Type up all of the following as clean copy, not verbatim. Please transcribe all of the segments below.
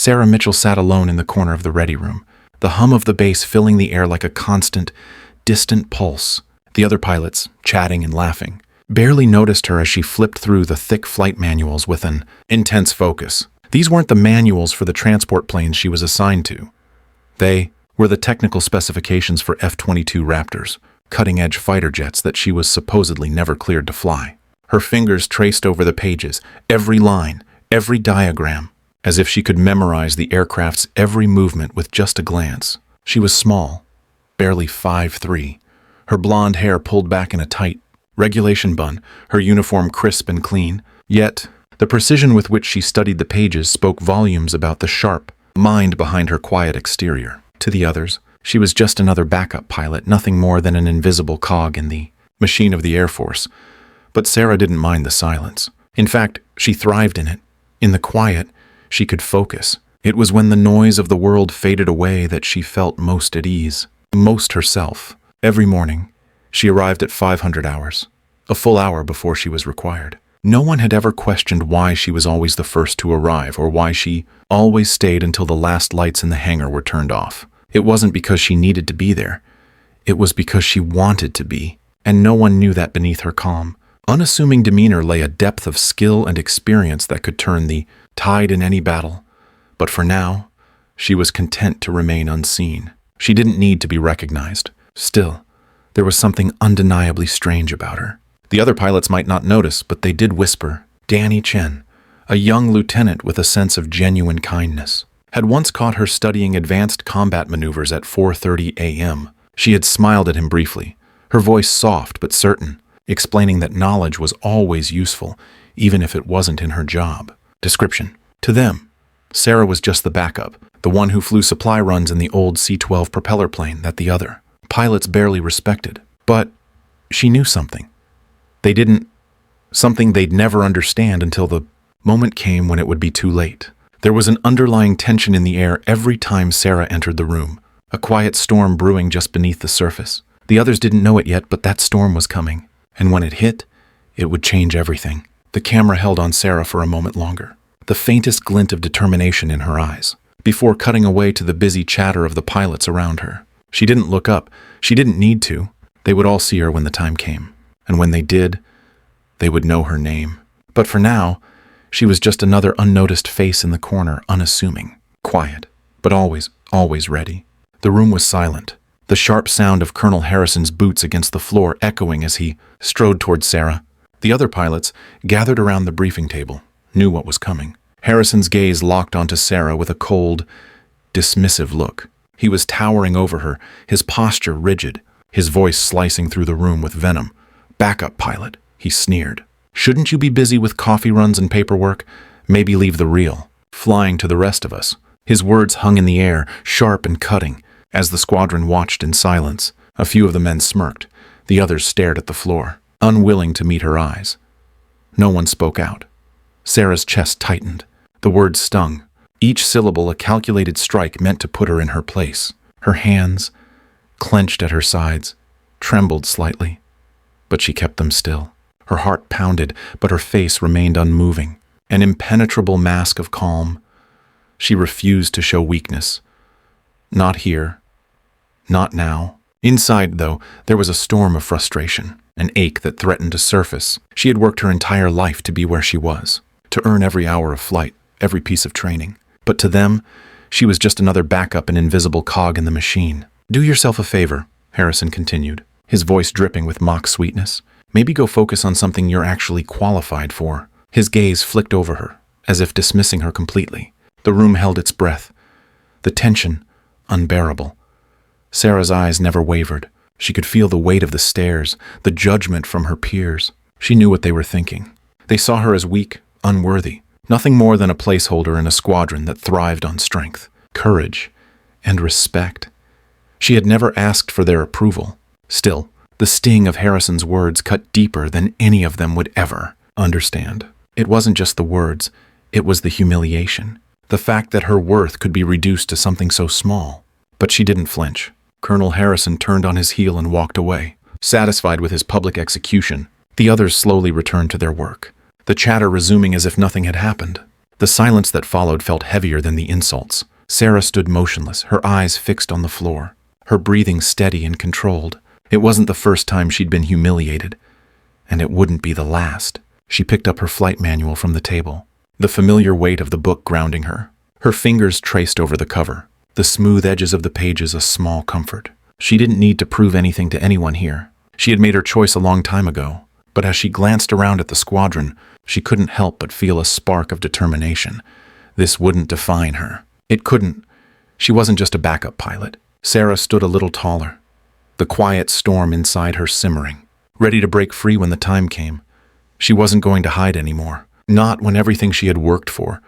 Sarah Mitchell sat alone in the corner of the ready room, the hum of the bass filling the air like a constant, distant pulse. The other pilots, chatting and laughing, barely noticed her as she flipped through the thick flight manuals with an intense focus. These weren't the manuals for the transport planes she was assigned to. They were the technical specifications for F-22 Raptors, cutting-edge fighter jets that she was supposedly never cleared to fly. Her fingers traced over the pages, every line, every diagram, as if she could memorize the aircraft's every movement with just a glance. She was small, barely 5'3", her blonde hair pulled back in a tight, regulation bun, her uniform crisp and clean. Yet, the precision with which she studied the pages spoke volumes about the sharp mind behind her quiet exterior. To the others, she was just another backup pilot, nothing more than an invisible cog in the machine of the Air Force. But Sarah didn't mind the silence. In fact, she thrived in it. In the quiet, she could focus. It was when the noise of the world faded away that she felt most at ease, most herself. Every morning, she arrived at 500 hours, a full hour before she was required. No one had ever questioned why she was always the first to arrive or why she always stayed until the last lights in the hangar were turned off. It wasn't because she needed to be there. It was because she wanted to be, and no one knew that beneath her calm, unassuming demeanor lay a depth of skill and experience that could turn the tide in any battle. But for now, she was content to remain unseen. She didn't need to be recognized. Still, there was something undeniably strange about her. The other pilots might not notice, but they did whisper. Danny Chen, a young lieutenant with a sense of genuine kindness, had once caught her studying advanced combat maneuvers at 4:30 a.m. She had smiled at him briefly, her voice soft but certain, explaining that knowledge was always useful, even if it wasn't in her job. Description. To them, Sarah was just the backup, the one who flew supply runs in the old C-12 propeller plane that the other pilots barely respected. But she knew something. Something they'd never understand until the moment came when it would be too late. There was an underlying tension in the air every time Sarah entered the room, a quiet storm brewing just beneath the surface. The others didn't know it yet, but that storm was coming, and when it hit, it would change everything. The camera held on Sarah for a moment longer, the faintest glint of determination in her eyes, before cutting away to the busy chatter of the pilots around her. She didn't look up. She didn't need to. They would all see her when the time came, and when they did, they would know her name. But for now, she was just another unnoticed face in the corner, unassuming, quiet, but always ready. The room was silent, the sharp sound of Colonel Harrison's boots against the floor echoing as he strode towards Sarah. The other pilots, gathered around the briefing table, knew what was coming. Harrison's gaze locked onto Sarah with a cold, dismissive look. He was towering over her, his posture rigid, his voice slicing through the room with venom. "Backup pilot," he sneered. "Shouldn't you be busy with coffee runs and paperwork? Maybe leave the real flying to the rest of us." His words hung in the air, sharp and cutting, as the squadron watched in silence. A few of the men smirked. The others stared at the floor, unwilling to meet her eyes. No one spoke out. Sarah's chest tightened. The words stung, each syllable a calculated strike meant to put her in her place. Her hands, clenched at her sides, trembled slightly, but she kept them still. Her heart pounded, but her face remained unmoving, an impenetrable mask of calm. She refused to show weakness. Not here. Not now. Inside, though, there was a storm of frustration, an ache that threatened to surface. She had worked her entire life to be where she was, to earn every hour of flight, every piece of training. But to them, she was just another backup, an invisible cog in the machine. "Do yourself a favor," Harrison continued, his voice dripping with mock sweetness. "Maybe go focus on something you're actually qualified for." His gaze flicked over her, as if dismissing her completely. The room held its breath, the tension unbearable. Sarah's eyes never wavered. She could feel the weight of the stares, the judgment from her peers. She knew what they were thinking. They saw her as weak, unworthy, nothing more than a placeholder in a squadron that thrived on strength, courage, and respect. She had never asked for their approval. Still, the sting of Harrison's words cut deeper than any of them would ever understand. It wasn't just the words, it was the humiliation. The fact that her worth could be reduced to something so small. But she didn't flinch. Colonel Harrison turned on his heel and walked away, satisfied with his public execution. The others slowly returned to their work, the chatter resuming as if nothing had happened. The silence that followed felt heavier than the insults. Sarah stood motionless, her eyes fixed on the floor, her breathing steady and controlled. It wasn't the first time she'd been humiliated, and it wouldn't be the last. She picked up her flight manual from the table, the familiar weight of the book grounding her. Her fingers traced over the cover, the smooth edges of the pages a small comfort. She didn't need to prove anything to anyone here. She had made her choice a long time ago, but as she glanced around at the squadron, she couldn't help but feel a spark of determination. This wouldn't define her. It couldn't. She wasn't just a backup pilot. Sarah stood a little taller, the quiet storm inside her simmering, ready to break free when the time came. She wasn't going to hide anymore, not when everything she had worked for,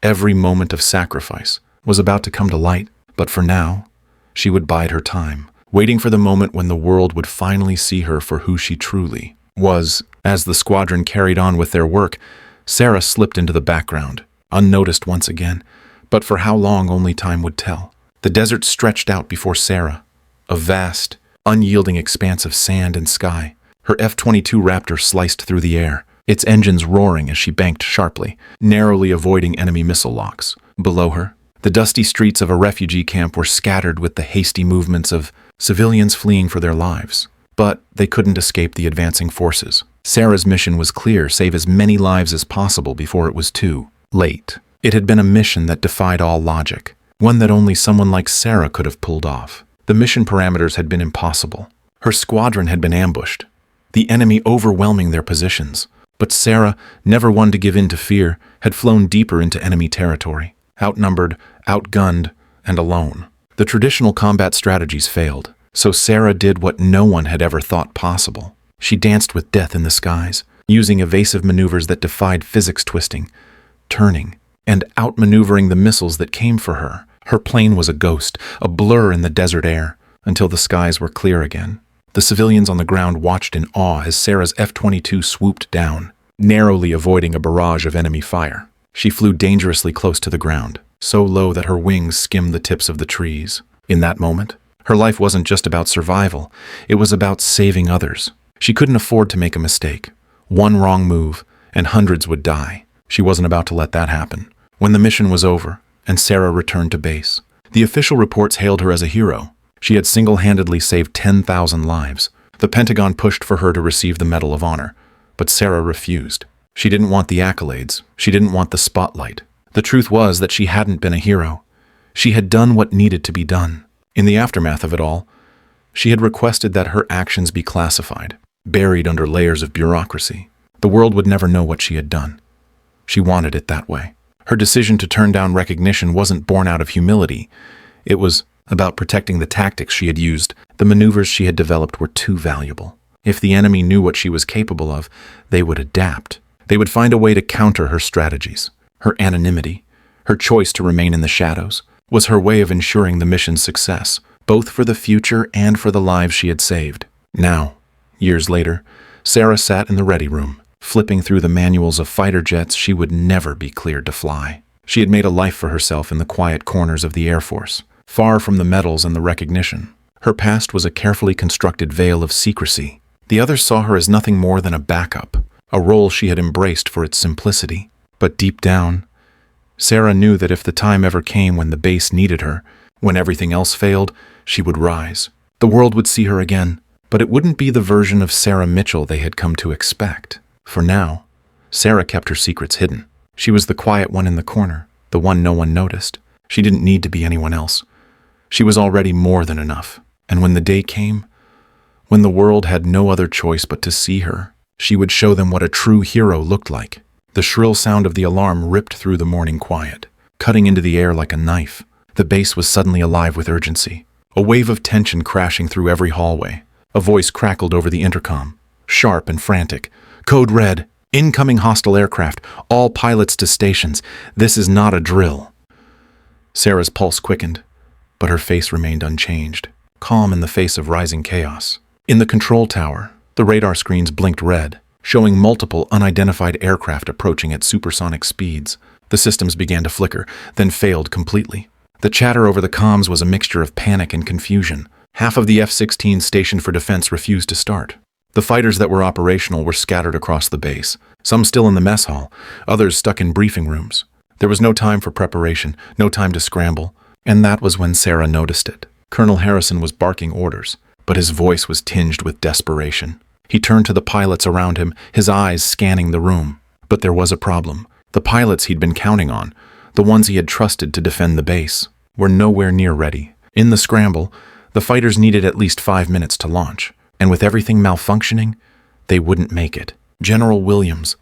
every moment of sacrifice, was about to come to light. But for now, she would bide her time, waiting for the moment when the world would finally see her for who she truly was. As the squadron carried on with their work, Sarah slipped into the background, unnoticed once again, but for how long only time would tell. The desert stretched out before Sarah, a vast, unyielding expanse of sand and sky. Her F-22 Raptor sliced through the air, its engines roaring as she banked sharply, narrowly avoiding enemy missile locks. Below her, the dusty streets of a refugee camp were scattered with the hasty movements of civilians fleeing for their lives. But they couldn't escape the advancing forces. Sarah's mission was clear: save as many lives as possible before it was too late. It had been a mission that defied all logic, one that only someone like Sarah could have pulled off. The mission parameters had been impossible. Her squadron had been ambushed, the enemy overwhelming their positions. But Sarah, never one to give in to fear, had flown deeper into enemy territory, outnumbered, outgunned, and alone. The traditional combat strategies failed, so Sarah did what no one had ever thought possible. She danced with death in the skies, using evasive maneuvers that defied physics, twisting, turning, and outmaneuvering the missiles that came for her. Her plane was a ghost, a blur in the desert air, until the skies were clear again. The civilians on the ground watched in awe as Sarah's F-22 swooped down, narrowly avoiding a barrage of enemy fire. She flew dangerously close to the ground, so low that her wings skimmed the tips of the trees. In that moment, her life wasn't just about survival, it was about saving others. She couldn't afford to make a mistake. One wrong move, and hundreds would die. She wasn't about to let that happen. When the mission was over, and Sarah returned to base, the official reports hailed her as a hero. She had single-handedly saved 10,000 lives. The Pentagon pushed for her to receive the Medal of Honor, but Sarah refused. She didn't want the accolades. She didn't want the spotlight. The truth was that she hadn't been a hero. She had done what needed to be done. In the aftermath of it all, she had requested that her actions be classified, buried under layers of bureaucracy. The world would never know what she had done. She wanted it that way. Her decision to turn down recognition wasn't born out of humility. It was about protecting the tactics she had used. The maneuvers she had developed were too valuable. If the enemy knew what she was capable of, they would adapt. They would find a way to counter her strategies. Her anonymity, her choice to remain in the shadows, was her way of ensuring the mission's success, both for the future and for the lives she had saved. Now, years later, Sarah sat in the ready room, flipping through the manuals of fighter jets she would never be cleared to fly. She had made a life for herself in the quiet corners of the Air Force, far from the medals and the recognition. Her past was a carefully constructed veil of secrecy. The others saw her as nothing more than a backup, a role she had embraced for its simplicity. But deep down, Sarah knew that if the time ever came when the base needed her, when everything else failed, she would rise. The world would see her again, but it wouldn't be the version of Sarah Mitchell they had come to expect. For now, Sarah kept her secrets hidden. She was the quiet one in the corner, the one no one noticed. She didn't need to be anyone else. She was already more than enough. And when the day came, when the world had no other choice but to see her, she would show them what a true hero looked like. The shrill sound of the alarm ripped through the morning quiet, cutting into the air like a knife. The base was suddenly alive with urgency. A wave of tension crashing through every hallway. A voice crackled over the intercom, sharp and frantic. Code red. Incoming hostile aircraft. All pilots to stations. This is not a drill. Sarah's pulse quickened, but her face remained unchanged, calm in the face of rising chaos. In the control tower, the radar screens blinked red, showing multiple unidentified aircraft approaching at supersonic speeds. The systems began to flicker, then failed completely. The chatter over the comms was a mixture of panic and confusion. Half of the F-16 stationed for defense refused to start. The fighters that were operational were scattered across the base, some still in the mess hall, others stuck in briefing rooms. There was no time for preparation, no time to scramble, and that was when Sarah noticed it. Colonel Harrison was barking orders, but his voice was tinged with desperation. He turned to the pilots around him, his eyes scanning the room. But there was a problem. The pilots he'd been counting on, the ones he had trusted to defend the base, were nowhere near ready. In the scramble, the fighters needed at least 5 minutes to launch, and with everything malfunctioning, they wouldn't make it. General Williams,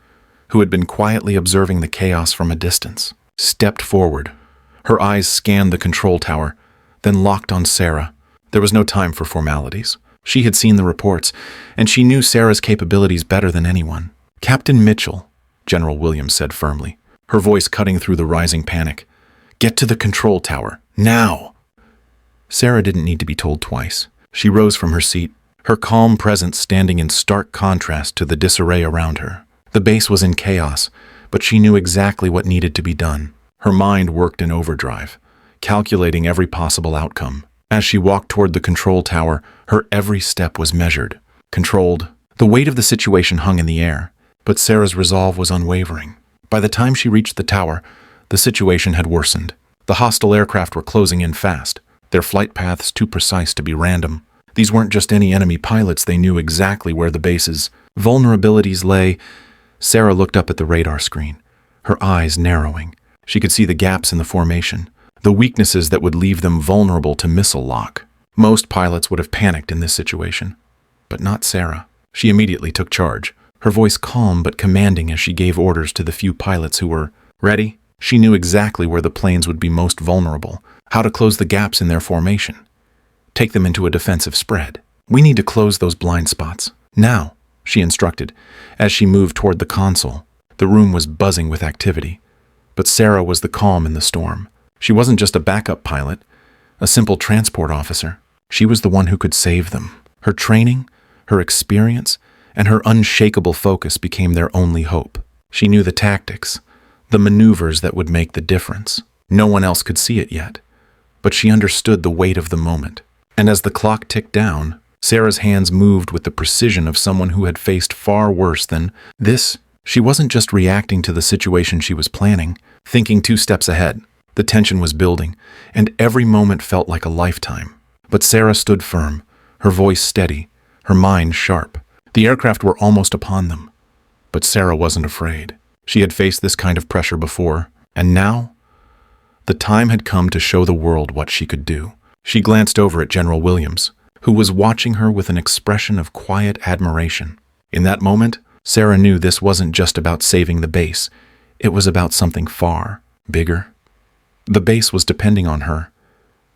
who had been quietly observing the chaos from a distance, stepped forward. Her eyes scanned the control tower, then locked on Sarah. There was no time for formalities. She had seen the reports, and she knew Sarah's capabilities better than anyone. "Captain Mitchell," General Williams said firmly, her voice cutting through the rising panic. "Get to the control tower, now!" Sarah didn't need to be told twice. She rose from her seat, her calm presence standing in stark contrast to the disarray around her. The base was in chaos, but she knew exactly what needed to be done. Her mind worked in overdrive, calculating every possible outcome. As she walked toward the control tower, her every step was measured, controlled. The weight of the situation hung in the air, but Sarah's resolve was unwavering. By the time she reached the tower, the situation had worsened. The hostile aircraft were closing in fast, their flight paths too precise to be random. These weren't just any enemy pilots, they knew exactly where the base's vulnerabilities lay. Sarah looked up at the radar screen, her eyes narrowing. She could see the gaps in the formation, the weaknesses that would leave them vulnerable to missile lock. Most pilots would have panicked in this situation, but not Sarah. She immediately took charge, her voice calm but commanding as she gave orders to the few pilots who were ready. She knew exactly where the planes would be most vulnerable, how to close the gaps in their formation, take them into a defensive spread. "We need to close those blind spots, now," she instructed, as she moved toward the console. The room was buzzing with activity, but Sarah was the calm in the storm. She wasn't just a backup pilot, a simple transport officer. She was the one who could save them. Her training, her experience, and her unshakable focus became their only hope. She knew the tactics, the maneuvers that would make the difference. No one else could see it yet, but she understood the weight of the moment. And as the clock ticked down, Sarah's hands moved with the precision of someone who had faced far worse than this. She wasn't just reacting to the situation she was planning, thinking 2 steps ahead. The tension was building, and every moment felt like a lifetime. But Sarah stood firm, her voice steady, her mind sharp. The aircraft were almost upon them. But Sarah wasn't afraid. She had faced this kind of pressure before, and now, the time had come to show the world what she could do. She glanced over at General Williams, who was watching her with an expression of quiet admiration. In that moment, Sarah knew this wasn't just about saving the base. It was about something far bigger. The base was depending on her,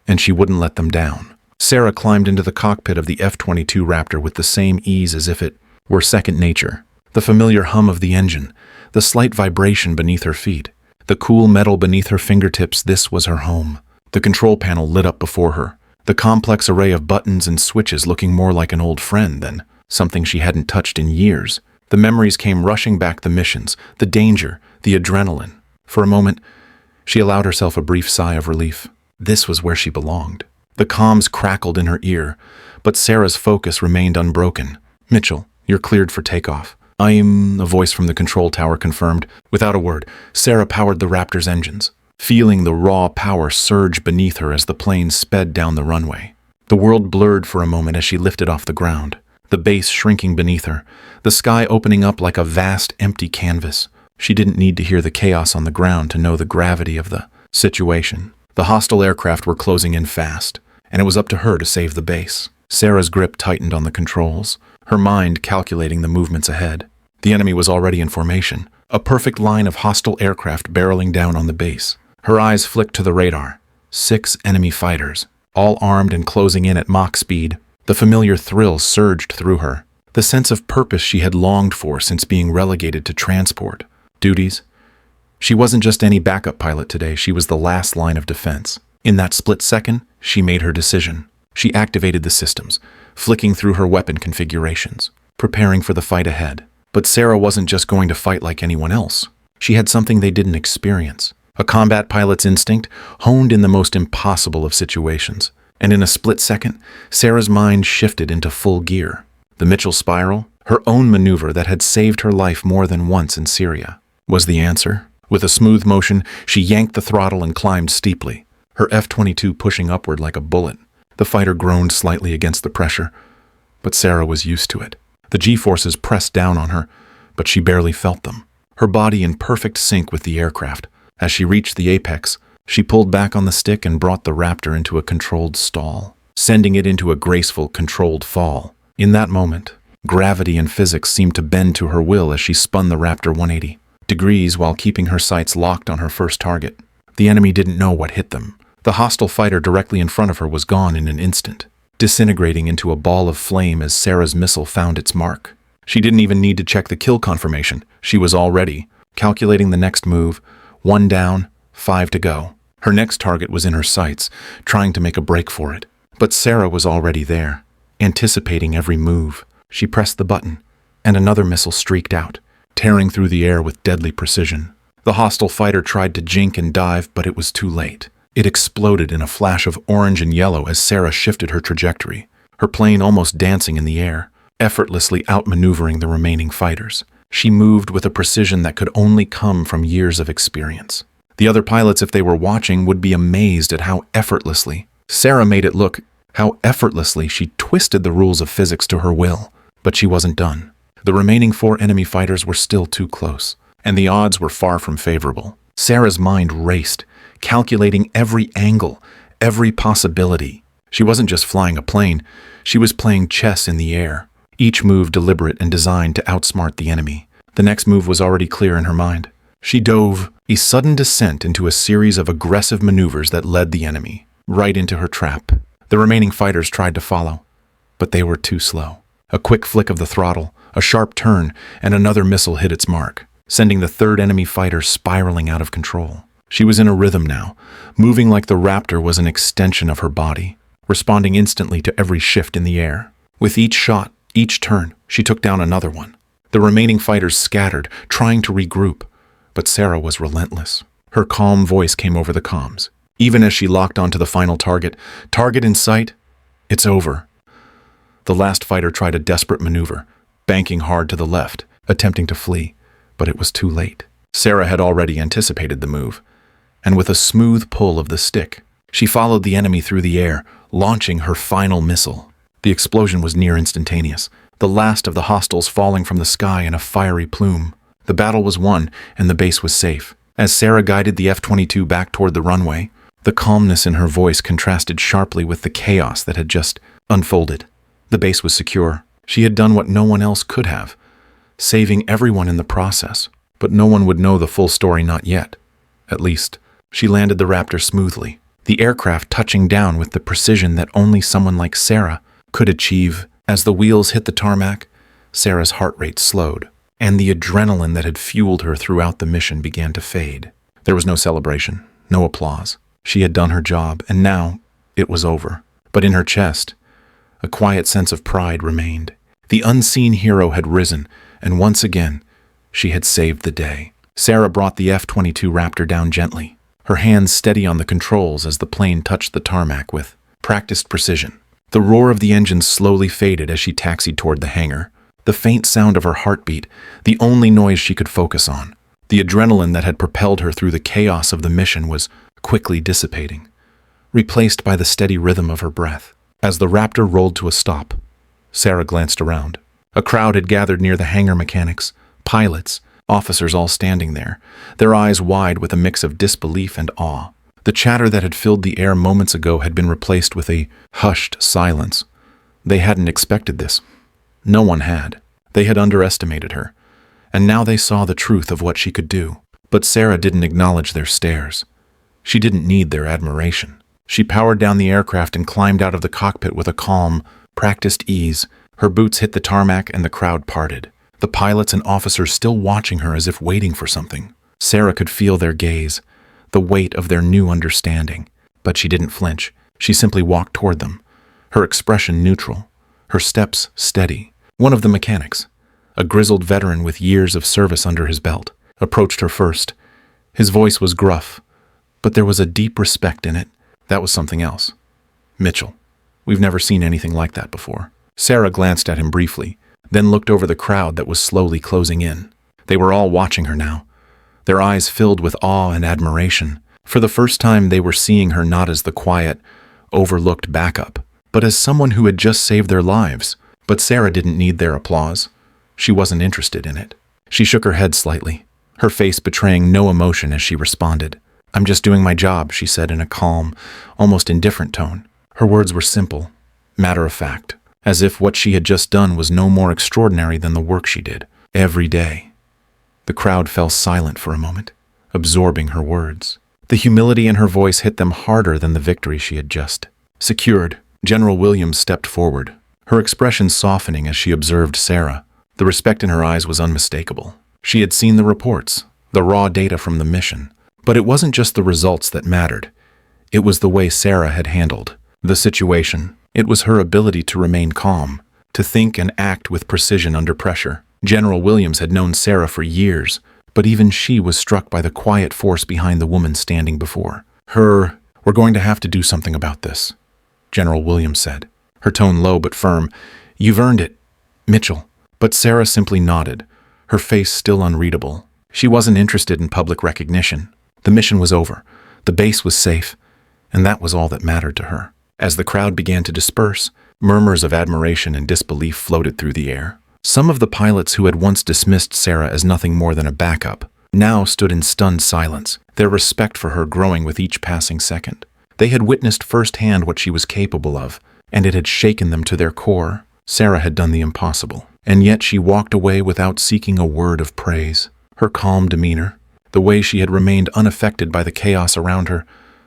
and she wouldn't let them down. Sarah climbed into the cockpit of the F-22 Raptor with the same ease as if it were second nature. The familiar hum of the engine, the slight vibration beneath her feet, the cool metal beneath her fingertips, this was her home. The control panel lit up before her, the complex array of buttons and switches looking more like an old friend than something she hadn't touched in years. The memories came rushing back, the missions, the danger, the adrenaline. For a moment, she allowed herself a brief sigh of relief. This was where she belonged. The comms crackled in her ear, but Sarah's focus remained unbroken. "Mitchell, you're cleared for takeoff." A voice from the control tower confirmed. Without a word, Sarah powered the Raptor's engines, feeling the raw power surge beneath her as the plane sped down the runway. The world blurred for a moment as she lifted off the ground, the base shrinking beneath her, the sky opening up like a vast, empty canvas. She didn't need to hear the chaos on the ground to know the gravity of the situation. The hostile aircraft were closing in fast, and it was up to her to save the base. Sarah's grip tightened on the controls, her mind calculating the movements ahead. The enemy was already in formation, a perfect line of hostile aircraft barreling down on the base. Her eyes flicked to the radar. 6 enemy fighters, all armed and closing in at Mach speed. The familiar thrill surged through her, the sense of purpose she had longed for since being relegated to transport duties. She wasn't just any backup pilot today, she was the last line of defense. In that split second, she made her decision. She activated the systems, flicking through her weapon configurations, preparing for the fight ahead. But Sarah wasn't just going to fight like anyone else. She had something they didn't experience. A combat pilot's instinct, honed in the most impossible of situations. And in a split second, Sarah's mind shifted into full gear. The Mitchell spiral, her own maneuver that had saved her life more than once in Syria, was the answer. With a smooth motion, she yanked the throttle and climbed steeply, her F-22 pushing upward like a bullet. The fighter groaned slightly against the pressure, but Sarah was used to it. The G-forces pressed down on her, but she barely felt them, her body in perfect sync with the aircraft. As she reached the apex, she pulled back on the stick and brought the Raptor into a controlled stall, sending it into a graceful, controlled fall. In that moment, gravity and physics seemed to bend to her will as she spun the Raptor 180 degrees while keeping her sights locked on her first target. The enemy didn't know what hit them. The hostile fighter directly in front of her was gone in an instant, disintegrating into a ball of flame as Sarah's missile found its mark. She didn't even need to check the kill confirmation. She was already calculating the next move. 1 down, 5 to go. Her next target was in her sights, trying to make a break for it. But Sarah was already there, anticipating every move. She pressed the button, and another missile streaked out, tearing through the air with deadly precision. The hostile fighter tried to jink and dive, but it was too late. It exploded in a flash of orange and yellow as Sarah shifted her trajectory, her plane almost dancing in the air, effortlessly outmaneuvering the remaining fighters. She moved with a precision that could only come from years of experience. The other pilots, if they were watching, would be amazed at how effortlessly Sarah made it look, how effortlessly she twisted the rules of physics to her will. But she wasn't done. The remaining 4 enemy fighters were still too close, and the odds were far from favorable. Sarah's mind raced, calculating every angle, every possibility. She wasn't just flying a plane, she was playing chess in the air, each move deliberate and designed to outsmart the enemy. The next move was already clear in her mind. She dove, a sudden descent into a series of aggressive maneuvers that led the enemy right into her trap. The remaining fighters tried to follow, but they were too slow. A quick flick of the throttle, a sharp turn, and another missile hit its mark, sending the 3rd enemy fighter spiraling out of control. She was in a rhythm now, moving like the Raptor was an extension of her body, responding instantly to every shift in the air. With each shot, each turn, she took down another one. The remaining fighters scattered, trying to regroup, but Sarah was relentless. Her calm voice came over the comms. Even as she locked onto the final target in sight, it's over. The last fighter tried a desperate maneuver, banking hard to the left, attempting to flee, but it was too late. Sarah had already anticipated the move, and with a smooth pull of the stick, she followed the enemy through the air, launching her final missile. The explosion was near instantaneous, the last of the hostiles falling from the sky in a fiery plume. The battle was won, and the base was safe. As Sarah guided the F-22 back toward the runway, the calmness in her voice contrasted sharply with the chaos that had just unfolded. The base was secure. She had done what no one else could have, saving everyone in the process. But no one would know the full story, not yet. At least, she landed the Raptor smoothly, the aircraft touching down with the precision that only someone like Sarah could achieve. As the wheels hit the tarmac, Sarah's heart rate slowed, and the adrenaline that had fueled her throughout the mission began to fade. There was no celebration, no applause. She had done her job, and now it was over. But in her chest, a quiet sense of pride remained. The unseen hero had risen, and once again, she had saved the day. Sarah brought the F-22 Raptor down gently, her hands steady on the controls as the plane touched the tarmac with practiced precision. The roar of the engines slowly faded as she taxied toward the hangar. The faint sound of her heartbeat, the only noise she could focus on. The adrenaline that had propelled her through the chaos of the mission was quickly dissipating, replaced by the steady rhythm of her breath. As the Raptor rolled to a stop, Sarah glanced around. A crowd had gathered near the hangar mechanics, pilots, officers all standing there, their eyes wide with a mix of disbelief and awe. The chatter that had filled the air moments ago had been replaced with a hushed silence. They hadn't expected this. No one had. They had underestimated her, and now they saw the truth of what she could do. But Sarah didn't acknowledge their stares. She didn't need their admiration. She powered down the aircraft and climbed out of the cockpit with a calm, practiced ease. Her boots hit the tarmac and the crowd parted, the pilots and officers still watching her as if waiting for something. Sarah could feel their gaze, the weight of their new understanding. But she didn't flinch. She simply walked toward them, her expression neutral, her steps steady. One of the mechanics, a grizzled veteran with years of service under his belt, approached her first. His voice was gruff, but there was a deep respect in it. That was something else. Mitchell. We've never seen anything like that before. Sarah glanced at him briefly, then looked over the crowd that was slowly closing in. They were all watching her now, their eyes filled with awe and admiration. For the first time, they were seeing her not as the quiet, overlooked backup, but as someone who had just saved their lives. But Sarah didn't need their applause. She wasn't interested in it. She shook her head slightly, her face betraying no emotion as she responded. "I'm just doing my job," she said in a calm, almost indifferent tone. Her words were simple, matter-of-fact, as if what she had just done was no more extraordinary than the work she did every day. The crowd fell silent for a moment, absorbing her words. The humility in her voice hit them harder than the victory she had just secured. General Williams stepped forward, her expression softening as she observed Sarah. The respect in her eyes was unmistakable. She had seen the reports, the raw data from the mission. But it wasn't just the results that mattered. It was the way Sarah had handled the situation. It was her ability to remain calm, to think and act with precision under pressure. General Williams had known Sarah for years, but even she was struck by the quiet force behind the woman standing before her. "We're going to have to do something about this," General Williams said, her tone low but firm. "You've earned it, Mitchell." But Sarah simply nodded, her face still unreadable. She wasn't interested in public recognition. The mission was over, the base was safe, and that was all that mattered to her. As the crowd began to disperse, murmurs of admiration and disbelief floated through the air. Some of the pilots who had once dismissed Sarah as nothing more than a backup now stood in stunned silence, their respect for her growing with each passing second. They had witnessed firsthand what she was capable of, and it had shaken them to their core. Sarah had done the impossible, and yet she walked away without seeking a word of praise. Her calm demeanor, the way she had remained unaffected by the chaos around her,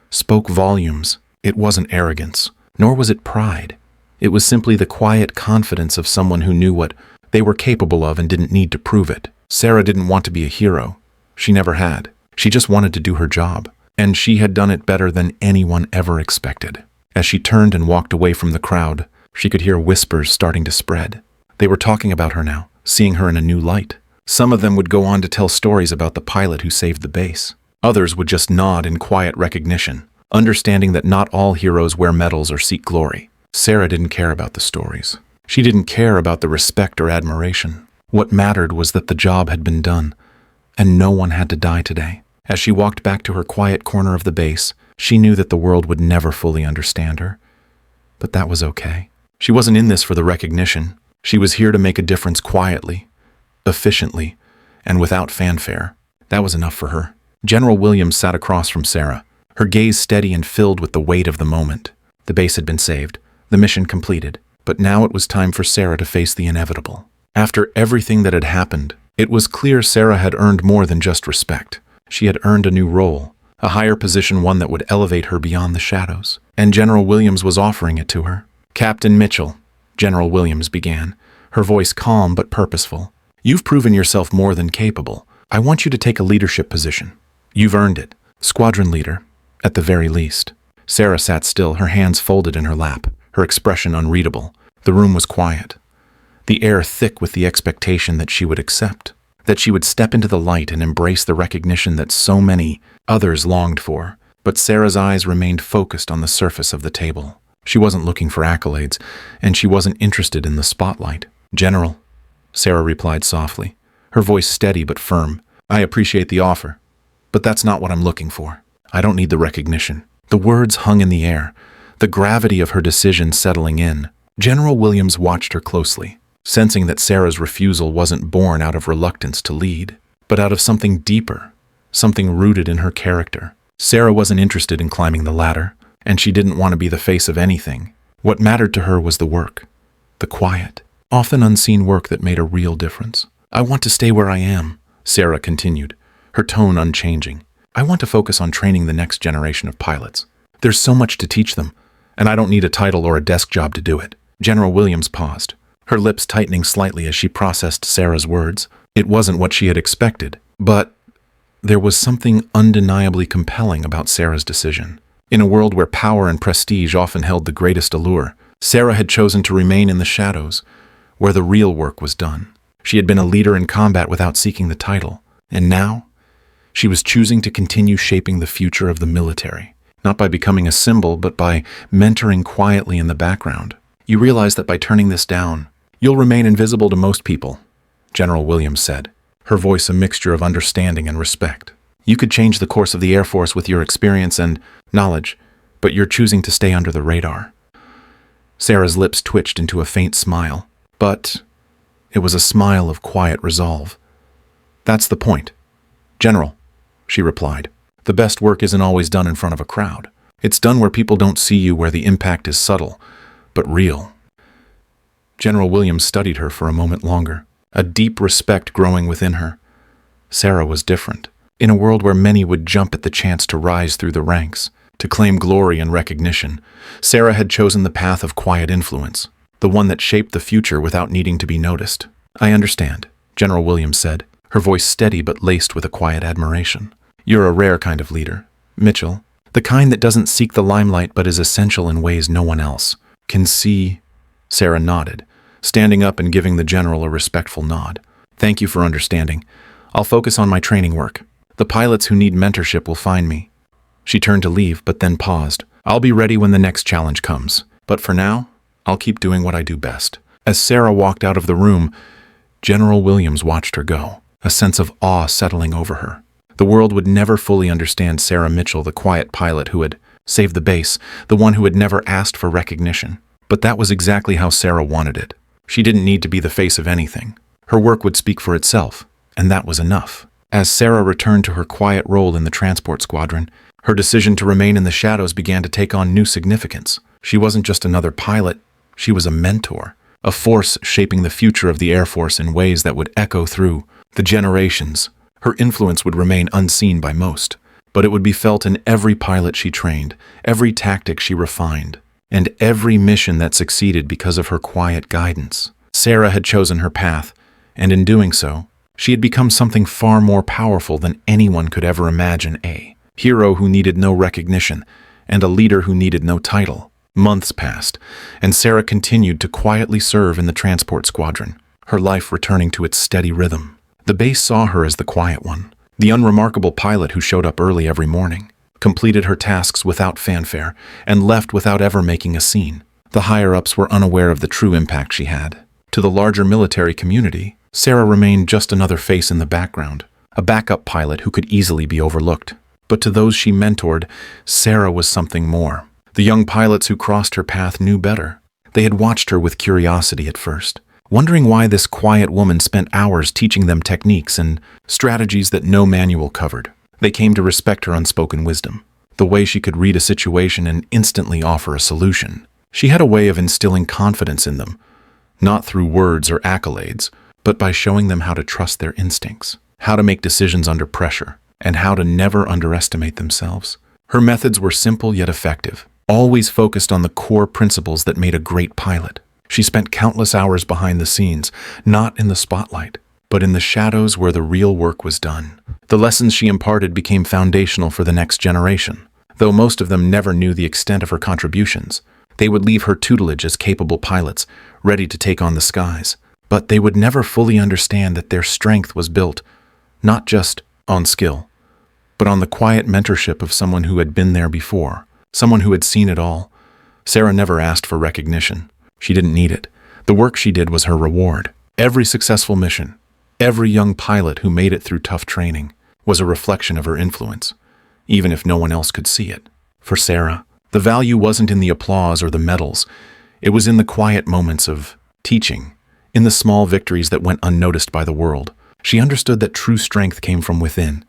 spoke volumes. It wasn't arrogance, nor was it pride. It was simply the quiet confidence of someone who knew what they were capable of and didn't need to prove it. Sarah didn't want to be a hero. She never had. She just wanted to do her job, and she had done it better than anyone ever expected. As she turned and walked away from the crowd, she could hear whispers starting to spread. They were talking about her now, seeing her in a new light. Some of them would go on to tell stories about the pilot who saved the base. Others would just nod in quiet recognition, understanding that not all heroes wear medals or seek glory. Sarah didn't care about the stories. She didn't care about the respect or admiration. What mattered was that the job had been done, and no one had to die today. As she walked back to her quiet corner of the base, she knew that the world would never fully understand her. But that was okay. She wasn't in this for the recognition. She was here to make a difference quietly, efficiently, and without fanfare. That was enough for her. General Williams sat across from Sarah, her gaze steady and filled with the weight of the moment. The base had been saved, the mission completed, but now it was time for Sarah to face the inevitable. After everything that had happened, it was clear Sarah had earned more than just respect. She had earned a new role, a higher position, one that would elevate her beyond the shadows. And General Williams was offering it to her. "Captain Mitchell," General Williams began, her voice calm but purposeful. "You've proven yourself more than capable. I want you to take a leadership position. You've earned it. Squadron leader, at the very least." Sarah sat still, her hands folded in her lap, her expression unreadable. The room was quiet, the air thick with the expectation that she would accept, that she would step into the light and embrace the recognition that so many others longed for. But Sarah's eyes remained focused on the surface of the table. She wasn't looking for accolades, and she wasn't interested in the spotlight. "General," Sarah replied softly, her voice steady but firm, "I appreciate the offer, but that's not what I'm looking for. I don't need the recognition." The words hung in the air, the gravity of her decision settling in. General Williams watched her closely, sensing that Sarah's refusal wasn't born out of reluctance to lead, but out of something deeper, something rooted in her character. Sarah wasn't interested in climbing the ladder, and she didn't want to be the face of anything. What mattered to her was the work, the quiet, often unseen work that made a real difference. "I want to stay where I am," Sarah continued, her tone unchanging. "I want to focus on training the next generation of pilots. There's so much to teach them, and I don't need a title or a desk job to do it." General Williams paused, her lips tightening slightly as she processed Sarah's words. It wasn't what she had expected, but there was something undeniably compelling about Sarah's decision. In a world where power and prestige often held the greatest allure, Sarah had chosen to remain in the shadows, where the real work was done. She had been a leader in combat without seeking the title, and now she was choosing to continue shaping the future of the military, not by becoming a symbol, but by mentoring quietly in the background. "You realize that by turning this down, you'll remain invisible to most people," General Williams said, her voice a mixture of understanding and respect. "You could change the course of the Air Force with your experience and knowledge, but you're choosing to stay under the radar." Sarah's lips twitched into a faint smile, but it was a smile of quiet resolve. "That's the point, General," she replied. "The best work isn't always done in front of a crowd. It's done where people don't see you, where the impact is subtle, but real." General Williams studied her for a moment longer, a deep respect growing within her. Sarah was different. In a world where many would jump at the chance to rise through the ranks, to claim glory and recognition, Sarah had chosen the path of quiet influence, the one that shaped the future without needing to be noticed. "I understand," General Williams said, her voice steady but laced with a quiet admiration. "You're a rare kind of leader, Mitchell, the kind that doesn't seek the limelight but is essential in ways no one else can see." Sarah nodded, standing up and giving the general a respectful nod. "Thank you for understanding. I'll focus on my training work. The pilots who need mentorship will find me." She turned to leave, but then paused. "I'll be ready when the next challenge comes. But for now, I'll keep doing what I do best." As Sarah walked out of the room, General Williams watched her go, a sense of awe settling over her. The world would never fully understand Sarah Mitchell, the quiet pilot who had saved the base, the one who had never asked for recognition. But that was exactly how Sarah wanted it. She didn't need to be the face of anything. Her work would speak for itself, and that was enough. As Sarah returned to her quiet role in the transport squadron, her decision to remain in the shadows began to take on new significance. She wasn't just another pilot, she was a mentor, a force shaping the future of the Air Force in ways that would echo through the generations. Her influence would remain unseen by most, but it would be felt in every pilot she trained, every tactic she refined, and every mission that succeeded because of her quiet guidance. Sarah had chosen her path, and in doing so, she had become something far more powerful than anyone could ever imagine. A hero who needed no recognition, and a leader who needed no title. Months passed, and Sarah continued to quietly serve in the transport squadron, her life returning to its steady rhythm. The base saw her as the quiet one, the unremarkable pilot who showed up early every morning, completed her tasks without fanfare, and left without ever making a scene. The higher-ups were unaware of the true impact she had. To the larger military community, Sarah remained just another face in the background, a backup pilot who could easily be overlooked. But to those she mentored, Sarah was something more. The young pilots who crossed her path knew better. They had watched her with curiosity at first, wondering why this quiet woman spent hours teaching them techniques and strategies that no manual covered. They came to respect her unspoken wisdom, the way she could read a situation and instantly offer a solution. She had a way of instilling confidence in them, not through words or accolades, but by showing them how to trust their instincts, how to make decisions under pressure, and how to never underestimate themselves. Her methods were simple yet effective, always focused on the core principles that made a great pilot. She spent countless hours behind the scenes, not in the spotlight, but in the shadows where the real work was done. The lessons she imparted became foundational for the next generation. Though most of them never knew the extent of her contributions, they would leave her tutelage as capable pilots, ready to take on the skies. But they would never fully understand that their strength was built, not just on skill, but on the quiet mentorship of someone who had been there before, someone who had seen it all. Sarah never asked for recognition. She didn't need it. The work she did was her reward. Every successful mission, every young pilot who made it through tough training, was a reflection of her influence, even if no one else could see it. For Sarah, the value wasn't in the applause or the medals. It was in the quiet moments of teaching, in the small victories that went unnoticed by the world. She understood that true strength came from within,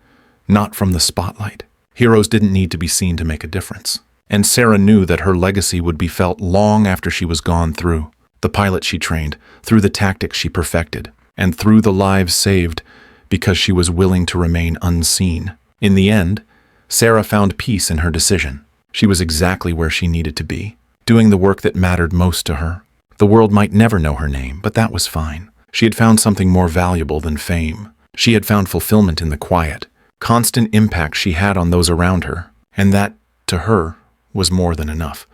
not from the spotlight. Heroes didn't need to be seen to make a difference. And Sarah knew that her legacy would be felt long after she was gone, through the pilot she trained, through the tactics she perfected, and through the lives saved because she was willing to remain unseen. In the end, Sarah found peace in her decision. She was exactly where she needed to be, doing the work that mattered most to her. The world might never know her name, but that was fine. She had found something more valuable than fame. She had found fulfillment in the quiet, constant impact she had on those around her, and that, to her, was more than enough.